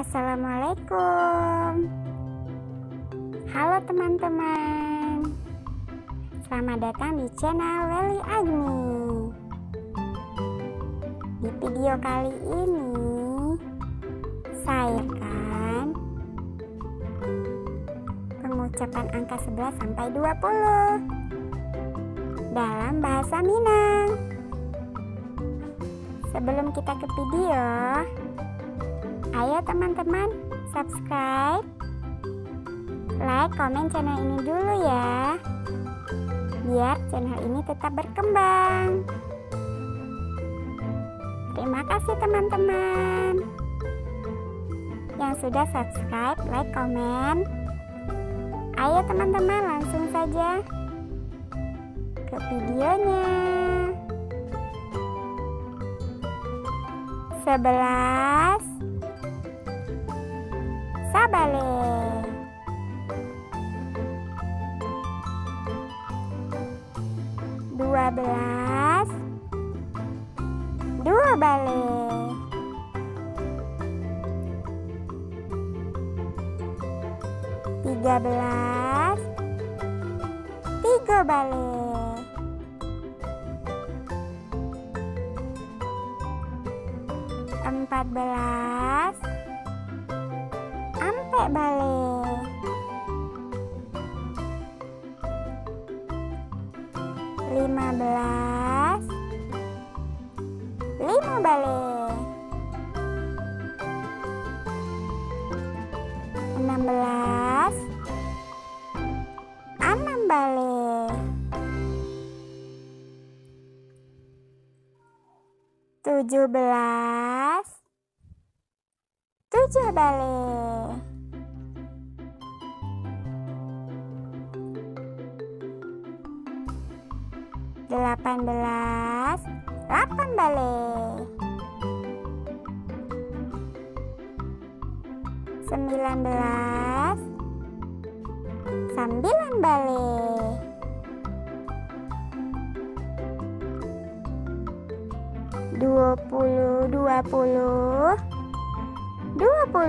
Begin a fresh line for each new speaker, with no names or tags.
Assalamualaikum. Halo teman-teman, selamat datang di channel Welly Agni. Di video kali ini saya akan pengucapan angka 11 sampai 20 dalam bahasa Minang. Sebelum kita ke video, ayo teman-teman subscribe, like, komen channel ini dulu ya, biar channel ini tetap berkembang. Terima kasih teman-teman yang sudah subscribe, like, komen. Ayo teman-teman langsung saja ke videonya. 11 sabale, 12 dua bale, 13 tiga bale, 14 ampe bale, 15 lima bale, 16 enam bale, 17 tujuh bale, 18 delapan bale, 19 sembilan bale, 20 20